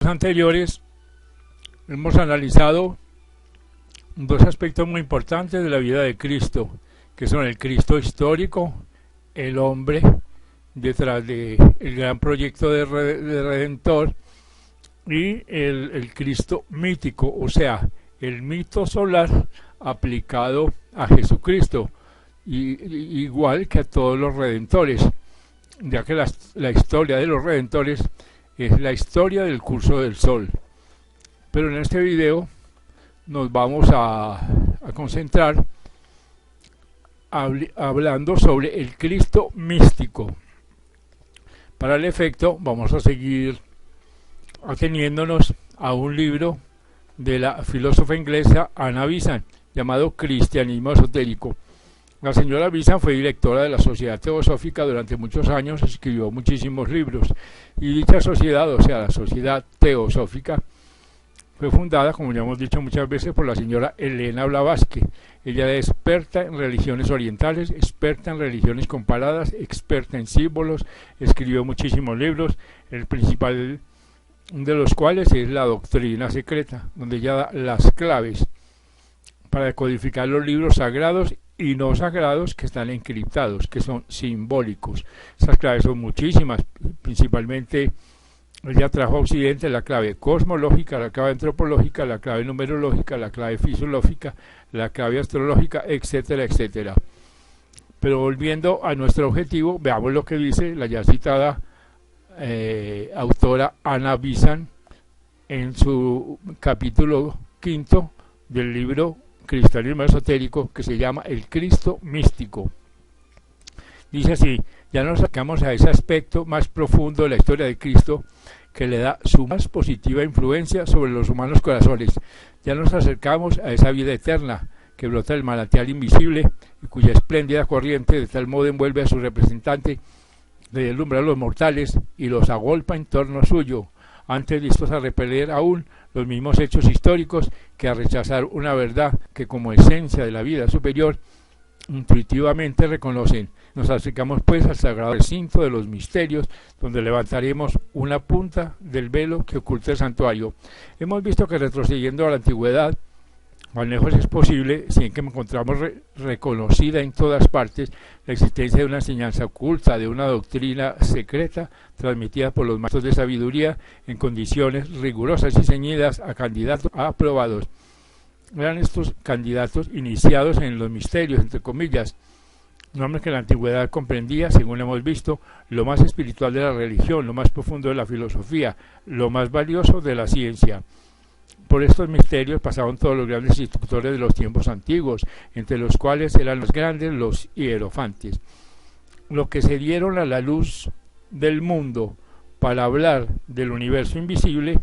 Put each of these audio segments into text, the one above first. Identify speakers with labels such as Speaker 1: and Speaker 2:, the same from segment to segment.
Speaker 1: Anteriores hemos analizado dos aspectos muy importantes de la vida de Cristo, que son el Cristo histórico, el hombre detrás del gran proyecto de Redentor, y el Cristo mítico, o sea, el mito solar aplicado a Jesucristo, igual que a todos los redentores, ya que la historia de los redentores es la historia del curso del sol. Pero en este video nos vamos a concentrar hablando sobre el Cristo místico. Para el efecto vamos a seguir ateniéndonos a un libro de la filósofa inglesa Anna Besant llamado Cristianismo Esotérico. La señora Besant fue directora de la Sociedad Teosófica durante muchos años, escribió muchísimos libros, y dicha sociedad, o sea, la Sociedad Teosófica, fue fundada, como ya hemos dicho muchas veces, por la señora Elena Blavatsky. Ella es experta en religiones orientales, experta en religiones comparadas, experta en símbolos, escribió muchísimos libros, el principal de los cuales es La Doctrina Secreta, donde ella da las claves para decodificar los libros sagrados y no sagrados que están encriptados, que son simbólicos. Esas claves son muchísimas, principalmente ella trajo a Occidente la clave cosmológica, la clave antropológica, la clave numerológica, la clave fisiológica, la clave astrológica, etcétera, etcétera. Pero volviendo a nuestro objetivo, veamos lo que dice la ya citada autora Anna Besant en su capítulo 5 del libro Cristianismo Esotérico, que se llama El Cristo Místico. Dice así: ya nos acercamos a ese aspecto más profundo de la historia de Cristo que le da su más positiva influencia sobre los humanos corazones. Ya nos acercamos a esa vida eterna que brota del manantial invisible y cuya espléndida corriente de tal modo envuelve a su representante, le deslumbra a los mortales y los agolpa en torno suyo, antes listos a repeler aún los mismos hechos históricos que a rechazar una verdad que como esencia de la vida superior intuitivamente reconocen. Nos acercamos pues al sagrado recinto de los misterios, donde levantaremos una punta del velo que oculta el santuario. Hemos visto que retrocediendo a la antigüedad, cuán lejos es posible, sin que encontramos reconocida en todas partes la existencia de una enseñanza oculta, de una doctrina secreta transmitida por los maestros de sabiduría en condiciones rigurosas y ceñidas a candidatos aprobados. Eran estos candidatos iniciados en los misterios, entre comillas, nombres que la antigüedad comprendía, según hemos visto, lo más espiritual de la religión, lo más profundo de la filosofía, lo más valioso de la ciencia. Por estos misterios pasaban todos los grandes instructores de los tiempos antiguos, entre los cuales eran los grandes los hierofantes. Los que se dieron a la luz del mundo para hablar del universo invisible,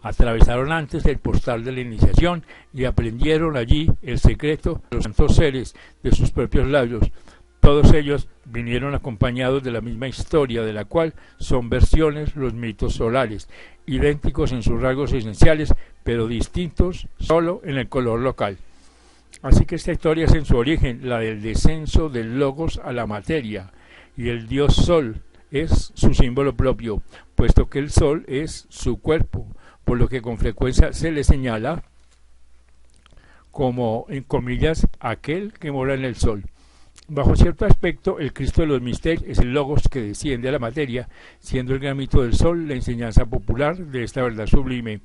Speaker 1: atravesaron antes el portal de la iniciación y aprendieron allí el secreto de los santos seres de sus propios labios. Todos ellos vinieron acompañados de la misma historia, de la cual son versiones los mitos solares, idénticos en sus rasgos esenciales, pero distintos solo en el color local. Así que esta historia es en su origen la del descenso del logos a la materia, y el dios sol es su símbolo propio, puesto que el sol es su cuerpo, por lo que con frecuencia se le señala como, en comillas, aquel que mora en el sol. Bajo cierto aspecto, el Cristo de los misterios es el logos que desciende a la materia, siendo el gran mito del sol la enseñanza popular de esta verdad sublime.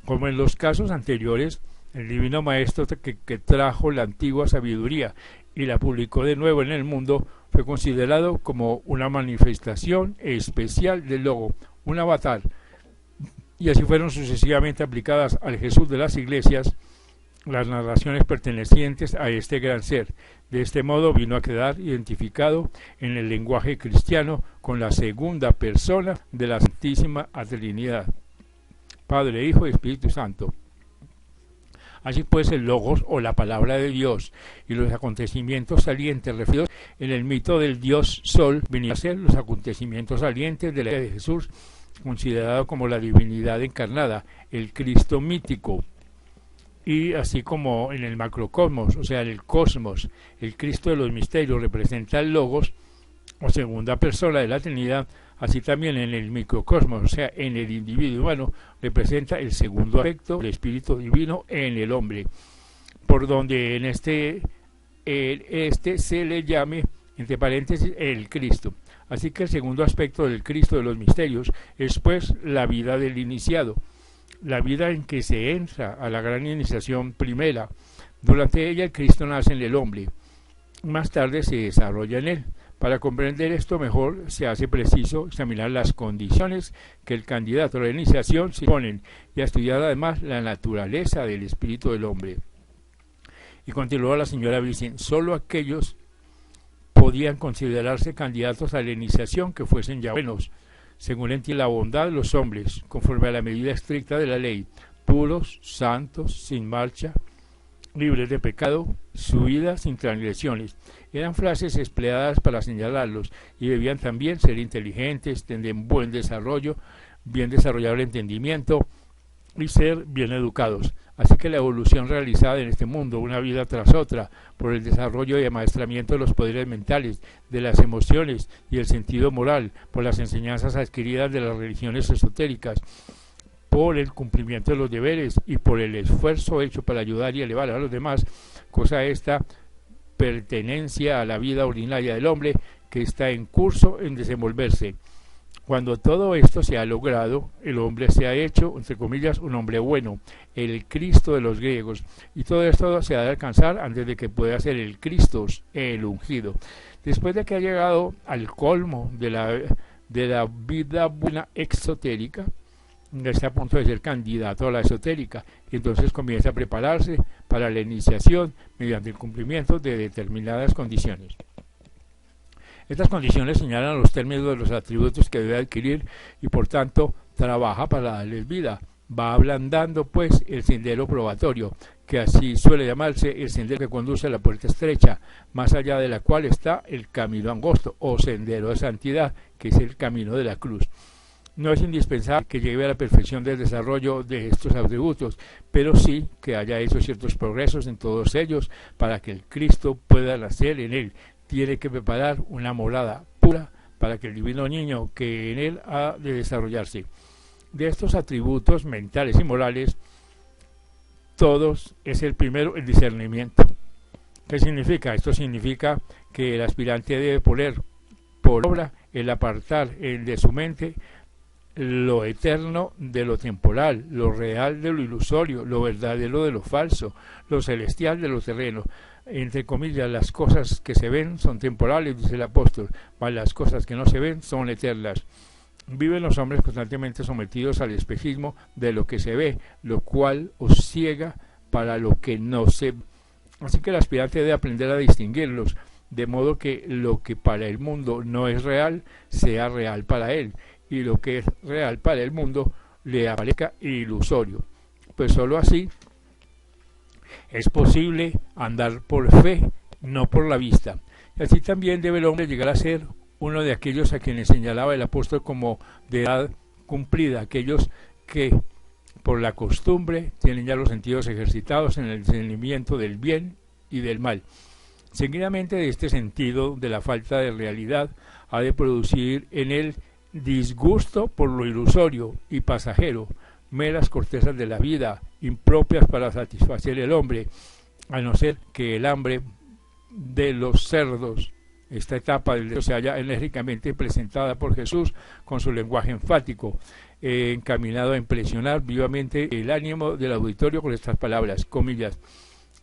Speaker 1: Como en los casos anteriores, el divino maestro que trajo la antigua sabiduría y la publicó de nuevo en el mundo fue considerado como una manifestación especial del logo, un avatar, y así fueron sucesivamente aplicadas al Jesús de las iglesias las narraciones pertenecientes a este gran ser. De este modo vino a quedar identificado en el lenguaje cristiano con la segunda persona de la Santísima Trinidad, Padre, Hijo y Espíritu Santo. Así pues, el Logos o la palabra de Dios y los acontecimientos salientes referidos en el mito del Dios Sol venían a ser los acontecimientos salientes de la vida de Jesús, considerado como la divinidad encarnada, el Cristo mítico. Y así como en el macrocosmos, o sea, en el cosmos, el Cristo de los misterios representa el Logos, o segunda persona de la Trinidad, Así también en el microcosmos, o sea, en el individuo humano, representa el segundo aspecto del Espíritu Divino en el hombre, por donde en este se le llame, entre paréntesis, el Cristo. Así que el segundo aspecto del Cristo de los misterios es pues la vida del iniciado, la vida en que se entra a la gran iniciación primera. Durante ella el Cristo nace en el hombre, más tarde se desarrolla en él. Para comprender esto mejor se hace preciso examinar las condiciones que el candidato a la iniciación se ponen y a estudiar además la naturaleza del espíritu del hombre. Y continuó la señora Vicen, solo aquellos podían considerarse candidatos a la iniciación que fuesen ya buenos, según entiende la bondad de los hombres, conforme a la medida estricta de la ley, puros, santos, sin marcha, libres de pecado, su vida sin transgresiones. Eran frases empleadas para señalarlos y debían también ser inteligentes, tener buen desarrollo, bien desarrollado el entendimiento y ser bien educados. Así que la evolución realizada en este mundo, una vida tras otra, por el desarrollo y amaestramiento de los poderes mentales, de las emociones y el sentido moral, por las enseñanzas adquiridas de las religiones esotéricas, por el cumplimiento de los deberes y por el esfuerzo hecho para ayudar y elevar a los demás, cosa esta pertenencia a la vida ordinaria del hombre que está en curso en desenvolverse. Cuando todo esto se ha logrado, el hombre se ha hecho, entre comillas, un hombre bueno, el Cristo de los griegos, y todo esto se ha de alcanzar antes de que pueda ser el Cristo, el ungido. Después de que ha llegado al colmo de la vida buena exotérica, está a punto de ser candidato a la esotérica, y entonces comienza a prepararse para la iniciación mediante el cumplimiento de determinadas condiciones. Estas condiciones señalan los términos de los atributos que debe adquirir y por tanto trabaja para darles vida. Va ablandando pues el sendero probatorio, que así suele llamarse el sendero que conduce a la puerta estrecha, más allá de la cual está el camino angosto o sendero de santidad, que es el camino de la cruz. No es indispensable que llegue a la perfección del desarrollo de estos atributos, pero sí que haya hecho ciertos progresos en todos ellos para que el Cristo pueda nacer en él. Tiene que preparar una morada pura para que el divino niño que en él ha de desarrollarse. De estos atributos mentales y morales, todos es el primero el discernimiento. ¿Qué significa? Esto significa que el aspirante debe poner por obra el apartar de su mente lo eterno de lo temporal, lo real de lo ilusorio, lo verdadero de lo falso, lo celestial de lo terreno. Entre comillas, las cosas que se ven son temporales, dice el apóstol, mas las cosas que no se ven son eternas. Viven los hombres constantemente sometidos al espejismo de lo que se ve, lo cual os ciega para lo que no se ve. Así que el aspirante debe aprender a distinguirlos, de modo que lo que para el mundo no es real, sea real para él, y lo que es real para el mundo le aparezca ilusorio. Pues sólo así es posible andar por fe, no por la vista. Y así también debe el hombre llegar a ser uno de aquellos a quienes señalaba el apóstol como de edad cumplida, aquellos que por la costumbre tienen ya los sentidos ejercitados en el discernimiento del bien y del mal. Seguidamente de este sentido de la falta de realidad ha de producir en él disgusto por lo ilusorio y pasajero, meras cortezas de la vida, impropias para satisfacer el hombre, a no ser que el hambre de los cerdos, esta etapa del se haya enérgicamente presentada por Jesús con su lenguaje enfático, encaminado a impresionar vivamente el ánimo del auditorio con estas palabras, comillas: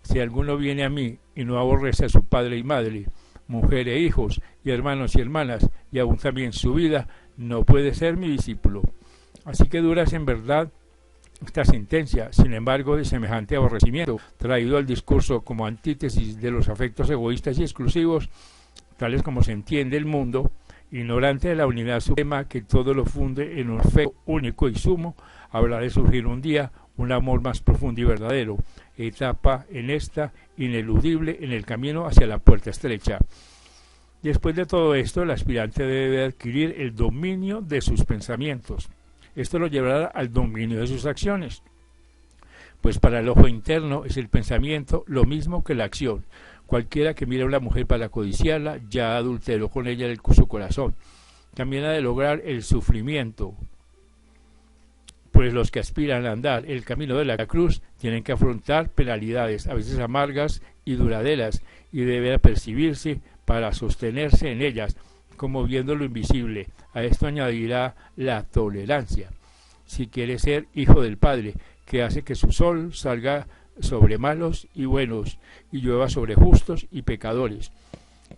Speaker 1: si alguno viene a mí y no aborrece a su padre y madre, mujer e hijos, y hermanos y hermanas, y aún también su vida, no puede ser mi discípulo. Así que dura es en verdad esta sentencia. Sin embargo, de semejante aborrecimiento, traído al discurso como antítesis de los afectos egoístas y exclusivos, tales como se entiende el mundo, ignorante de la unidad suprema que todo lo funde en un fe único y sumo, habrá de surgir un día un amor más profundo y verdadero, etapa en esta ineludible en el camino hacia la puerta estrecha. Después de todo esto, el aspirante debe adquirir el dominio de sus pensamientos. Esto lo llevará al dominio de sus acciones, pues para el ojo interno es el pensamiento lo mismo que la acción. Cualquiera que mire a una mujer para codiciarla, ya adulteró con ella su corazón. también ha de lograr el sufrimiento, pues los que aspiran a andar el camino de la cruz tienen que afrontar penalidades, a veces amargas y duraderas, y debe percibirse para sostenerse en ellas, como viendo lo invisible. A esto añadirá la tolerancia, si quiere ser hijo del Padre, que hace que su sol salga sobre malos y buenos, y llueva sobre justos y pecadores.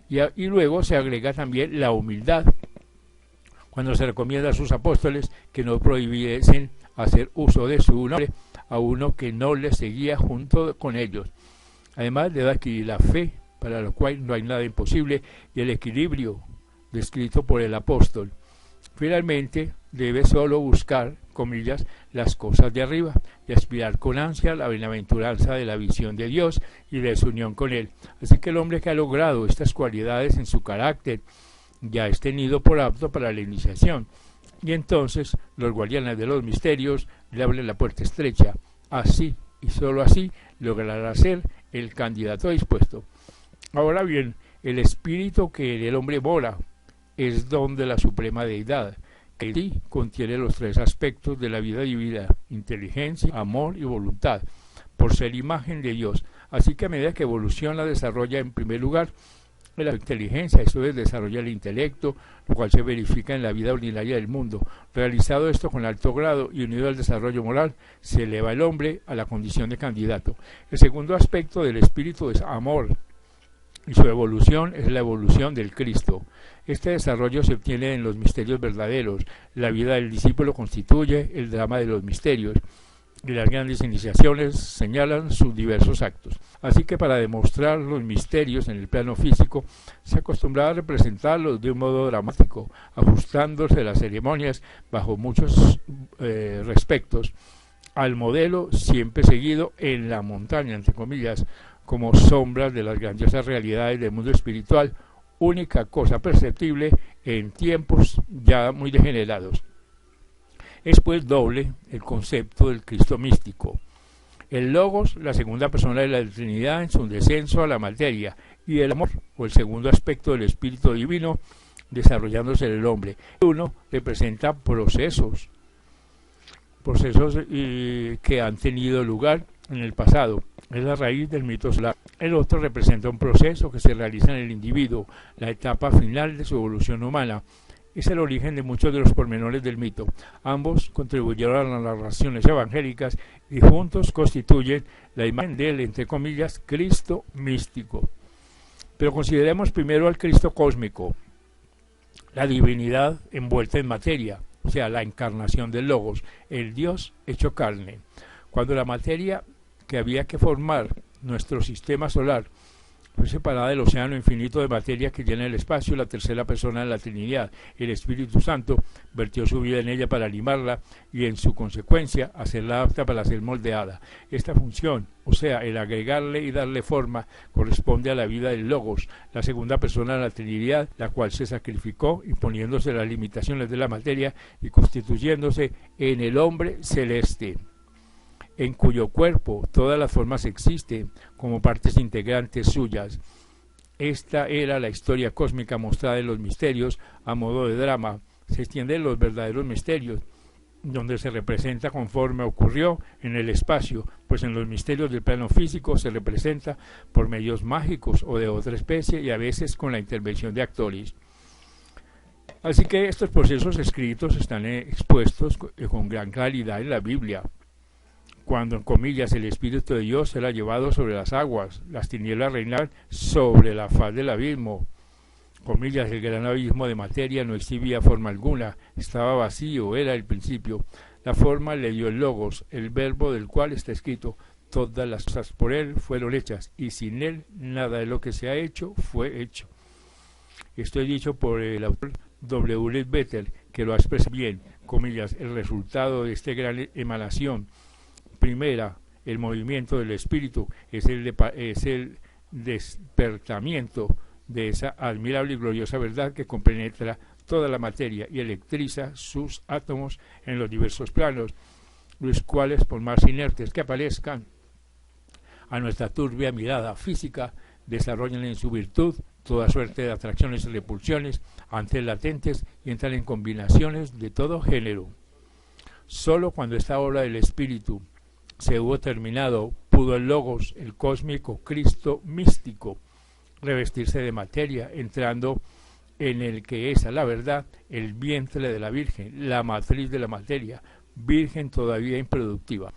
Speaker 1: Y luego se agrega también la humildad, cuando se recomienda a sus apóstoles que no prohibiesen hacer uso de su nombre a uno que no les seguía junto con ellos. Además debe adquirir la fe, para lo cual no hay nada imposible, y el equilibrio descrito por el apóstol. Finalmente debe solo buscar, comillas, las cosas de arriba y aspirar con ansia la bienaventuranza de la visión de Dios y de su unión con Él. Así que el hombre que ha logrado estas cualidades en su carácter ya es tenido por apto para la iniciación, y entonces los guardianes de los misterios le abren la puerta estrecha. Así y sólo así logrará ser el candidato dispuesto. Ahora bien, el espíritu que en el hombre mora es don de la suprema deidad, que en sí contiene los tres aspectos de la vida divina: inteligencia, amor y voluntad, por ser imagen de Dios. Así que a medida que evoluciona, desarrolla en primer lugar la inteligencia, eso es, desarrolla el intelecto, lo cual se verifica en la vida ordinaria del mundo. Realizado esto con alto grado y unido al desarrollo moral, se eleva el hombre a la condición de candidato. El segundo aspecto del espíritu es amor, y su evolución es la evolución del Cristo. Este desarrollo se obtiene en los misterios verdaderos. La vida del discípulo constituye el drama de los misterios, y las grandes iniciaciones señalan sus diversos actos. Así que para demostrar los misterios en el plano físico, se acostumbraba a representarlos de un modo dramático, ajustándose las ceremonias bajo muchos respectos al modelo siempre seguido en la montaña, entre comillas, como sombras de las grandiosas realidades del mundo espiritual, única cosa perceptible en tiempos ya muy degenerados. Es pues doble el concepto del Cristo místico. El Logos, la segunda persona de la Trinidad en su descenso a la materia, y el amor, o el segundo aspecto del Espíritu Divino, desarrollándose en el hombre. Uno representa procesos que han tenido lugar en el pasado, es la raíz del mito solar. El otro representa un proceso que se realiza en el individuo, la etapa final de su evolución humana. Es el origen de muchos de los pormenores del mito. Ambos contribuyeron a las narraciones evangélicas y juntos constituyen la imagen del, entre comillas, Cristo místico. Pero consideremos primero al Cristo cósmico, la divinidad envuelta en materia, o sea, la encarnación del Logos, el Dios hecho carne. Cuando la materia que había que formar nuestro sistema solar fue separada del océano infinito de materia que llena el espacio, la tercera persona de la Trinidad, el Espíritu Santo, vertió su vida en ella para animarla y en su consecuencia hacerla apta para ser moldeada. Esta función, o sea, el agregarle y darle forma, corresponde a la vida del Logos, la segunda persona de la Trinidad, la cual se sacrificó imponiéndose las limitaciones de la materia y constituyéndose en el hombre celeste, en cuyo cuerpo todas las formas existen como partes integrantes suyas. Esta era la historia cósmica mostrada en los misterios a modo de drama. Se extienden los verdaderos misterios, donde se representa conforme ocurrió en el espacio, pues en los misterios del plano físico se representa por medios mágicos o de otra especie y a veces con la intervención de actores. Así que estos procesos escritos están expuestos con gran claridad en la Biblia. Cuando, en comillas, el Espíritu de Dios era llevado sobre las aguas, las tinieblas reinaban sobre la faz del abismo. Comillas, el gran abismo de materia no exhibía forma alguna, estaba vacío, era el principio. La forma le dio el Logos, el verbo del cual está escrito: todas las cosas por él fueron hechas, y sin él nada de lo que se ha hecho fue hecho. Esto es dicho por el autor W. Leadbetter, que lo ha expresado bien, comillas, el resultado de esta gran emanación. Primera, el movimiento del espíritu es el despertamiento de esa admirable y gloriosa verdad que compenetra toda la materia y electriza sus átomos en los diversos planos, los cuales, por más inertes que aparezcan a nuestra turbia mirada física, desarrollan en su virtud toda suerte de atracciones y repulsiones, antes latentes, y entran en combinaciones de todo género. Solo cuando esta obra del Espíritu se hubo terminado, pudo el Logos, el cósmico Cristo místico, revestirse de materia, entrando en el que es a la verdad el vientre de la Virgen, la matriz de la materia, virgen todavía improductiva.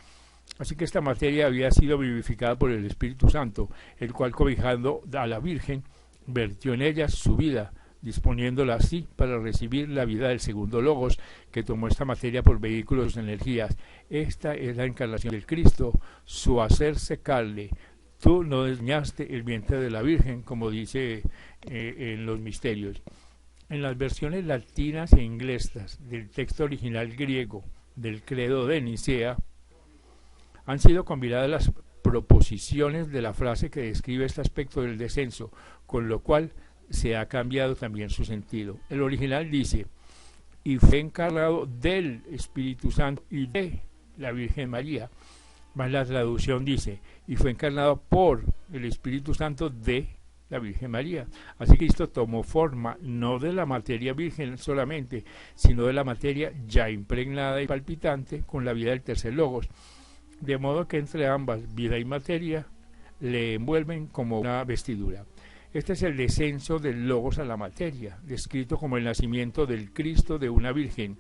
Speaker 1: Así que esta materia había sido vivificada por el Espíritu Santo, el cual, cobijando a la Virgen, vertió en ella su vida, disponiéndola así para recibir la vida del segundo Logos, que tomó esta materia por vehículos de energías. Esta es la encarnación del Cristo, su hacerse carne. Tú no desñaste el vientre de la Virgen, como dice en los misterios. En las versiones latinas e inglesas del texto original griego del credo de Nicea, han sido combinadas las proposiciones de la frase que describe este aspecto del descenso, con lo cual se ha cambiado también su sentido. El original dice: y fue encarnado del Espíritu Santo y de la Virgen María. Más la traducción dice: y fue encarnado por el Espíritu Santo de la Virgen María. Así que Cristo tomó forma no de la materia virgen solamente, sino de la materia ya impregnada y palpitante con la vida del tercer Logos, de modo que entre ambas, vida y materia, le envuelven como una vestidura. Este es el descenso del Logos a la materia, descrito como el nacimiento del Cristo de una Virgen.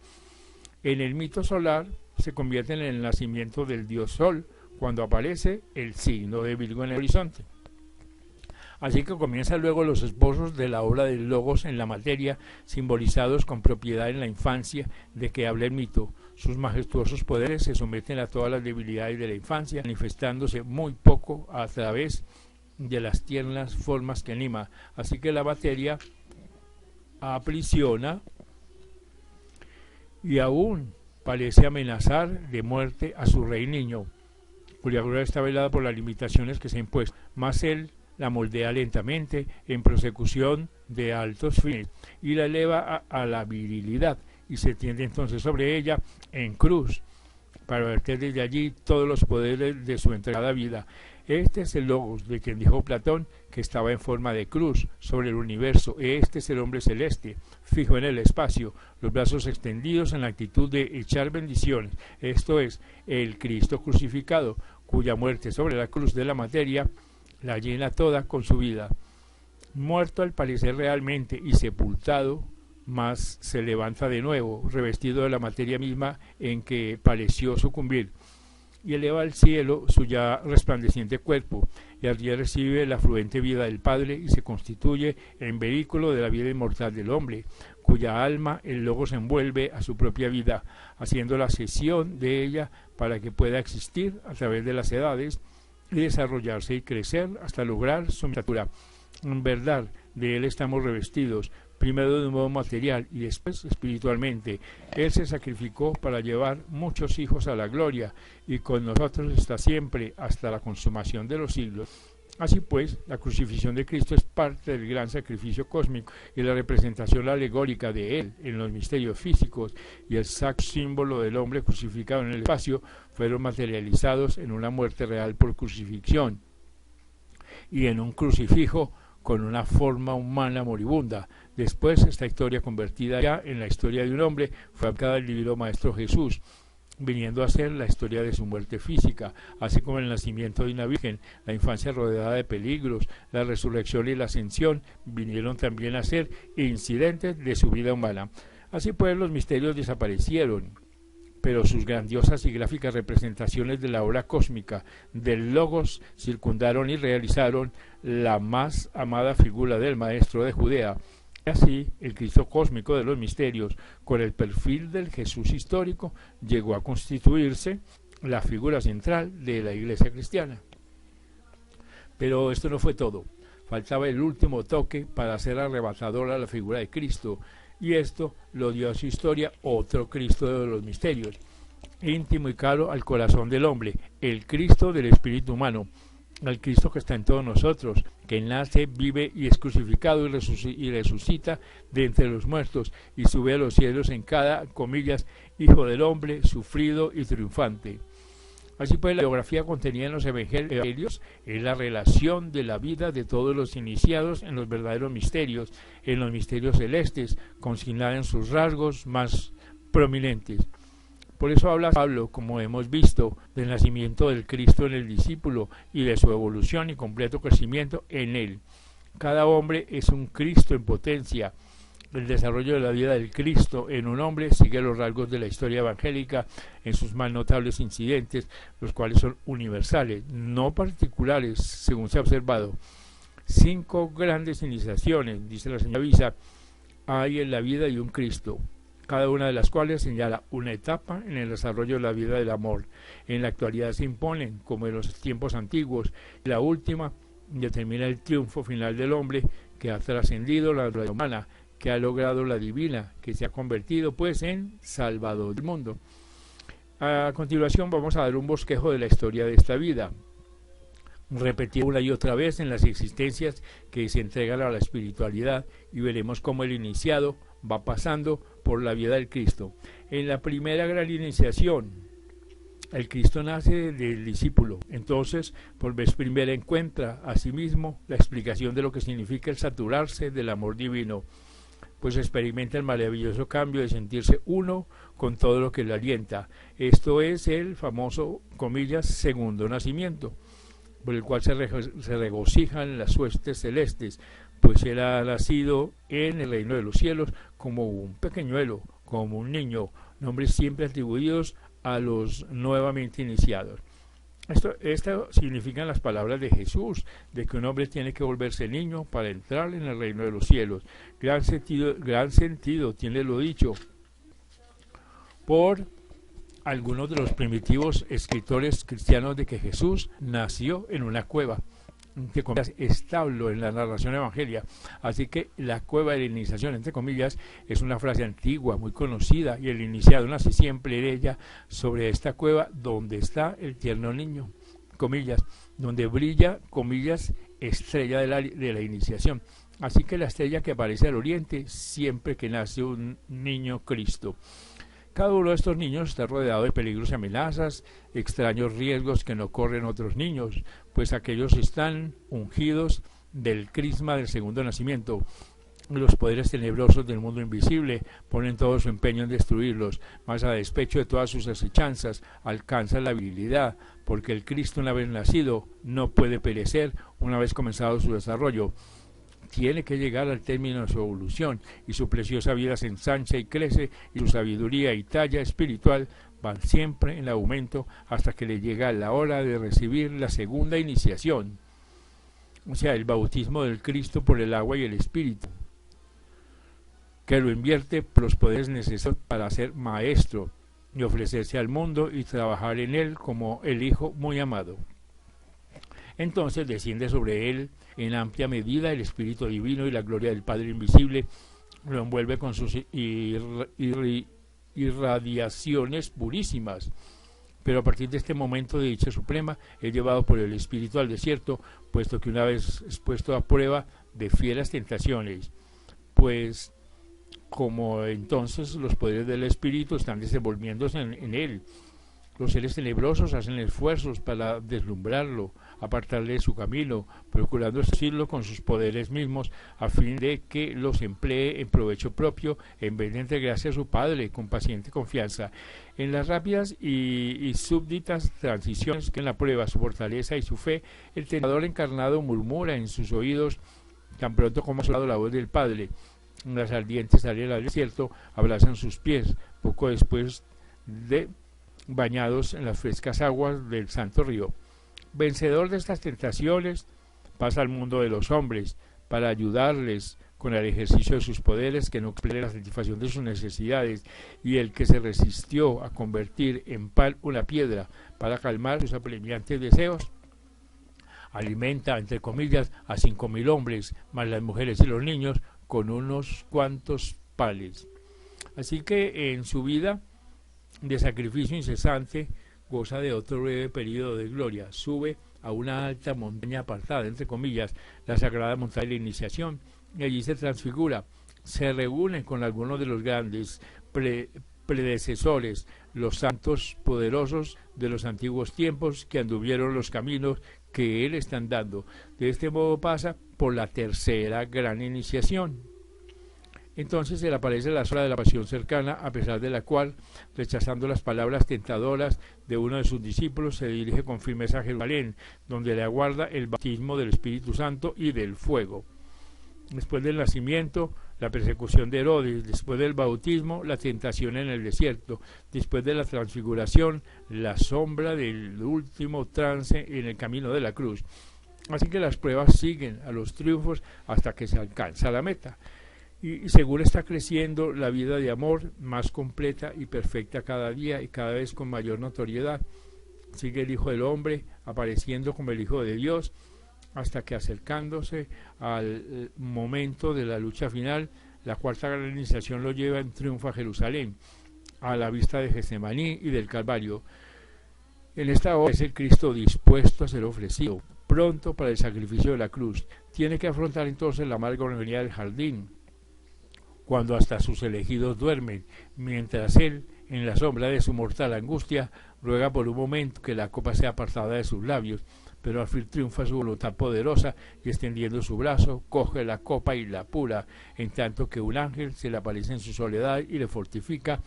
Speaker 1: En el mito solar se convierte en el nacimiento del Dios Sol, cuando aparece el signo de Virgo en el horizonte. Así que comienzan luego los esposos de la obra del Logos en la materia, simbolizados con propiedad en la infancia de que habla el mito. Sus majestuosos poderes se someten a todas las debilidades de la infancia, manifestándose muy poco a través de las tiernas formas que anima. Así que la materia aprisiona y aún parece amenazar de muerte a su rey niño, cuya gloria está velada por las limitaciones que se impuestan. Mas él la moldea lentamente en prosecución de altos fines y la eleva a la virilidad, y se tiende entonces sobre ella en cruz para verter desde allí todos los poderes de su entregada vida. Este es el Logos de quien dijo Platón que estaba en forma de cruz sobre el universo. Este es el hombre celeste, fijo en el espacio, los brazos extendidos en la actitud de echar bendiciones. Esto es el Cristo crucificado, cuya muerte sobre la cruz de la materia la llena toda con su vida. Muerto al parecer realmente y sepultado, mas se levanta de nuevo, revestido de la materia misma en que pareció sucumbir, y eleva al cielo su ya resplandeciente cuerpo, y allí recibe la fluente vida del Padre y se constituye en vehículo de la vida inmortal del hombre, cuya alma el Logos envuelve a su propia vida, haciendo la cesión de ella para que pueda existir a través de las edades y desarrollarse y crecer hasta lograr su estatura. En verdad, de él estamos revestidos, primero de un modo material y después espiritualmente. Él se sacrificó para llevar muchos hijos a la gloria, y con nosotros está siempre hasta la consumación de los siglos. Así pues, la crucifixión de Cristo es parte del gran sacrificio cósmico y la representación alegórica de él en los misterios físicos, y el sacro símbolo del hombre crucificado en el espacio fueron materializados en una muerte real por crucifixión y en un crucifijo con una forma humana moribunda. Después, esta historia, convertida ya en la historia de un hombre, fue aplicada al divino Maestro Jesús, viniendo a ser la historia de su muerte física, así como el nacimiento de una virgen, la infancia rodeada de peligros, la resurrección y la ascensión vinieron también a ser incidentes de su vida humana. Así pues, los misterios desaparecieron, pero sus grandiosas y gráficas representaciones de la obra cósmica del Logos circundaron y realizaron la más amada figura del Maestro de Judea. Así, el Cristo cósmico de los misterios, con el perfil del Jesús histórico, llegó a constituirse la figura central de la Iglesia cristiana. Pero esto no fue todo. Faltaba el último toque para hacer arrebatadora la figura de Cristo, y esto lo dio a su historia otro Cristo de los misterios, íntimo y caro al corazón del hombre, el Cristo del espíritu humano, al Cristo que está en todos nosotros, que nace, vive y es crucificado y resucita de entre los muertos y sube a los cielos en cada, comillas, Hijo del Hombre, sufrido y triunfante. Así pues, la biografía contenida en los evangelios es la relación de la vida de todos los iniciados en los verdaderos misterios, en los misterios celestes, consignada en sus rasgos más prominentes. Por eso habla Pablo, como hemos visto, del nacimiento del Cristo en el discípulo y de su evolución y completo crecimiento en él. Cada hombre es un Cristo en potencia. El desarrollo de la vida del Cristo en un hombre sigue los rasgos de la historia evangélica en sus más notables incidentes, los cuales son universales, no particulares, según se ha observado. 5 grandes iniciaciones, dice la señora Visa, hay en la vida de un Cristo, cada una de las cuales señala una etapa en el desarrollo de la vida del amor. En la actualidad se imponen, como en los tiempos antiguos, y la última determina el triunfo final del hombre que ha trascendido la naturaleza humana, que ha logrado la divina, que se ha convertido pues en Salvador del mundo. A continuación vamos a dar un bosquejo de la historia de esta vida, repetida una y otra vez en las existencias que se entregan a la espiritualidad, y veremos cómo el iniciado va pasando por la vida del Cristo. En la primera gran iniciación, el Cristo nace del discípulo. Entonces, por vez primera encuentra a sí mismo la explicación de lo que significa el saturarse del amor divino, pues experimenta el maravilloso cambio de sentirse uno con todo lo que le alienta. Esto es el famoso, comillas, segundo nacimiento, por el cual se regocijan las huestes celestes, pues él ha nacido en el reino de los cielos como un pequeñuelo, como un niño, nombres siempre atribuidos a los nuevamente iniciados. Esto significan las palabras de Jesús, de que un hombre tiene que volverse niño para entrar en el reino de los cielos. Gran sentido tiene lo dicho por algunos de los primitivos escritores cristianos de que Jesús nació en una cueva, entre comillas, establo en la narración evangelia. Así que la cueva de la iniciación, entre comillas, es una frase antigua, muy conocida, y el iniciado nace siempre en ella, sobre esta cueva donde está el tierno niño, comillas, donde brilla, comillas, estrella de la iniciación. Así que la estrella que aparece al oriente siempre que nace un niño Cristo. Cada uno de estos niños está rodeado de peligros y amenazas, extraños riesgos que no corren otros niños, pues aquellos están ungidos del crisma del segundo nacimiento. Los poderes tenebrosos del mundo invisible ponen todo su empeño en destruirlos, mas a despecho de todas sus acechanzas alcanzan la habilidad, porque el Cristo, una vez nacido, no puede perecer una vez comenzado su desarrollo. Tiene que llegar al término de su evolución, y su preciosa vida se ensancha y crece, y su sabiduría y talla espiritual van siempre en aumento hasta que le llega la hora de recibir la segunda iniciación, o sea, el bautismo del Cristo por el agua y el Espíritu, que lo invierte por los poderes necesarios para ser maestro y ofrecerse al mundo y trabajar en él como el Hijo muy amado. Entonces desciende sobre él en amplia medida el Espíritu Divino, y la gloria del Padre Invisible lo envuelve con sus irradiaciones purísimas. Pero a partir de este momento de dicha suprema es llevado por el Espíritu al desierto, puesto que una vez expuesto a prueba de fieras tentaciones, pues como entonces los poderes del Espíritu están desenvolviéndose en él, los seres tenebrosos hacen esfuerzos para deslumbrarlo, apartarle de su camino, procurando seducirlo con sus poderes mismos, a fin de que los emplee en provecho propio, en vez de entregarse a su Padre con paciente confianza. En las rápidas y súbditas transiciones que en la prueba su fortaleza y su fe, el tentador encarnado murmura en sus oídos, tan pronto como ha sonado la voz del Padre. Las ardientes arenas del desierto abrazan sus pies, poco después de bañados en las frescas aguas del santo río. Vencedor de estas tentaciones, pasa al mundo de los hombres para ayudarles con el ejercicio de sus poderes, que no cumple la satisfacción de sus necesidades, y el que se resistió a convertir en pan una piedra para calmar sus apremiantes deseos, alimenta, entre comillas, a 5,000 hombres, más las mujeres y los niños, con unos cuantos panes. Así que en su vida de sacrificio incesante goza de otro breve periodo de gloria, sube a una alta montaña apartada, entre comillas, la sagrada montaña de la iniciación, y allí se transfigura, se reúne con algunos de los grandes predecesores, los santos poderosos de los antiguos tiempos que anduvieron los caminos que Él está andando. De este modo pasa por la tercera gran iniciación. Entonces se le aparece la sola de la pasión cercana, a pesar de la cual, rechazando las palabras tentadoras de uno de sus discípulos, se dirige con firmeza a Jerusalén, donde le aguarda el bautismo del Espíritu Santo y del fuego. Después del nacimiento, la persecución de Herodes; después del bautismo, la tentación en el desierto; después de la transfiguración, la sombra del último trance en el camino de la cruz. Así que las pruebas siguen a los triunfos hasta que se alcanza la meta. Y según está creciendo la vida de amor, más completa y perfecta cada día y cada vez con mayor notoriedad, sigue el Hijo del Hombre apareciendo como el Hijo de Dios, hasta que, acercándose al momento de la lucha final, la cuarta gran iniciación lo lleva en triunfo a Jerusalén, a la vista de Getsemaní y del Calvario. En esta hora es el Cristo dispuesto a ser ofrecido, pronto para el sacrificio de la cruz. Tiene que afrontar entonces la amarga agonía del jardín, cuando hasta sus elegidos duermen, mientras él, en la sombra de su mortal angustia, ruega por un momento que la copa sea apartada de sus labios, pero al fin triunfa su voluntad poderosa y, extendiendo su brazo, coge la copa y la apura, en tanto que un ángel se le aparece en su soledad y le fortifica,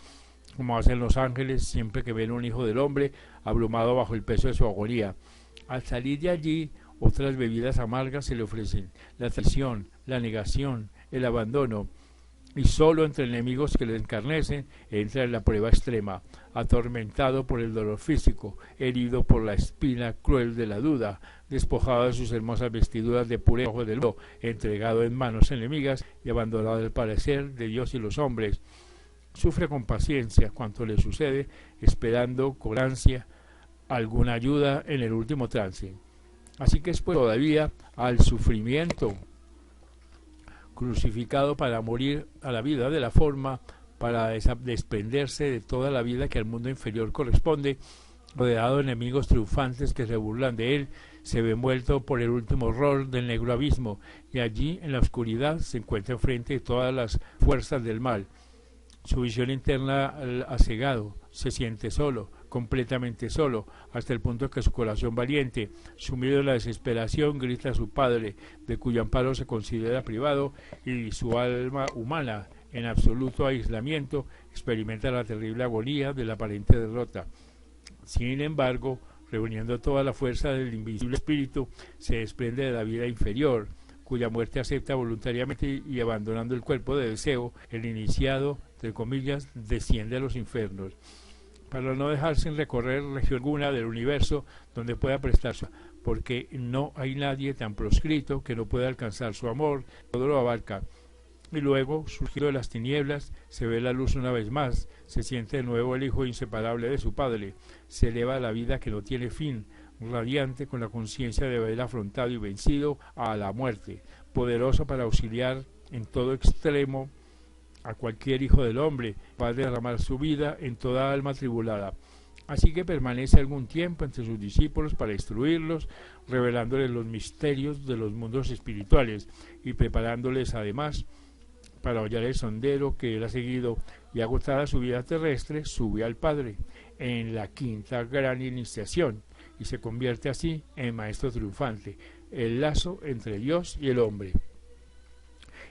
Speaker 1: como hacen los ángeles siempre que ven un hijo del hombre abrumado bajo el peso de su agonía. Al salir de allí, otras bebidas amargas se le ofrecen: la traición, la negación, el abandono, y solo entre enemigos que le encarnecen entra en la prueba extrema, atormentado por el dolor físico, herido por la espina cruel de la duda, despojado de sus hermosas vestiduras de pureza del lobo, entregado en manos enemigas y abandonado del parecer de Dios y los hombres. Sufre con paciencia cuanto le sucede, esperando con ansia alguna ayuda en el último trance. Así que después todavía al sufrimiento, crucificado para morir a la vida de la forma, para desprenderse de toda la vida que al mundo inferior corresponde, rodeado de enemigos triunfantes que se burlan de él, se ve envuelto por el último horror del negro abismo, y allí en la oscuridad se encuentra enfrente de todas las fuerzas del mal. Su visión interna ha cegado, se siente solo, completamente solo, hasta el punto que su corazón valiente, sumido en la desesperación, grita a su Padre, de cuyo amparo se considera privado, y su alma humana, en absoluto aislamiento, experimenta la terrible agonía de la aparente derrota. Sin embargo, reuniendo toda la fuerza del invisible espíritu, se desprende de la vida inferior, cuya muerte acepta voluntariamente, y abandonando el cuerpo de deseo, el iniciado, entre comillas, desciende a los infiernos, para no dejar sin recorrer región alguna del universo donde pueda prestarse, porque no hay nadie tan proscrito que no pueda alcanzar su amor, todo lo abarca. Y luego, surgido de las tinieblas, se ve la luz una vez más, se siente de nuevo el Hijo inseparable de su Padre, se eleva a la vida que no tiene fin, radiante con la conciencia de haber afrontado y vencido a la muerte, poderoso para auxiliar en todo extremo a cualquier hijo del hombre, para derramar su vida en toda alma tribulada. Así que permanece algún tiempo entre sus discípulos para instruirlos, revelándoles los misterios de los mundos espirituales y preparándoles además para hollar el sendero que él ha seguido, y agotada su vida terrestre, sube al Padre en la quinta gran iniciación y se convierte así en maestro triunfante, el lazo entre Dios y el hombre.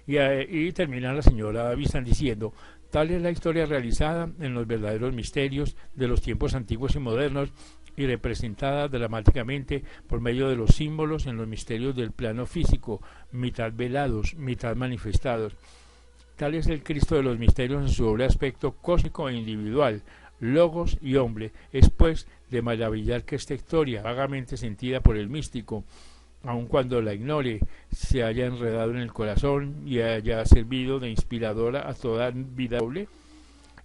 Speaker 1: Y termina la señora Bistan diciendo: tal es la historia realizada en los verdaderos misterios de los tiempos antiguos y modernos, y representada dramáticamente por medio de los símbolos en los misterios del plano físico, mitad velados, mitad manifestados. Tal es el Cristo de los misterios en su doble aspecto cósmico e individual, logos y hombre. Es pues de maravillar que esta historia, vagamente sentida por el místico, aun cuando la ignore, se haya enredado en el corazón y haya servido de inspiradora a toda vida doble.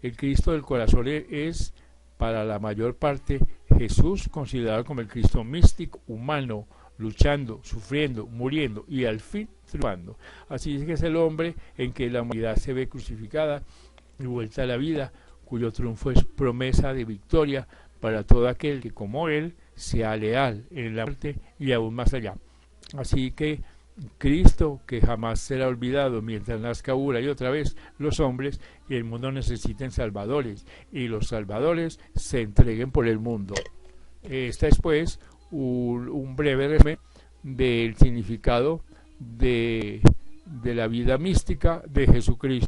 Speaker 1: El Cristo del corazón es, para la mayor parte, Jesús, considerado como el Cristo místico, humano, luchando, sufriendo, muriendo y al fin triunfando. Así es que es el hombre en que la humanidad se ve crucificada y vuelta a la vida, cuyo triunfo es promesa de victoria para todo aquel que, como él, sea leal en la muerte y aún más allá. Así que Cristo que jamás será olvidado mientras nazca una y otra vez los hombres y el mundo necesiten salvadores y los salvadores se entreguen por el mundo. Esta es pues un breve resumen del significado de la vida mística de Jesucristo.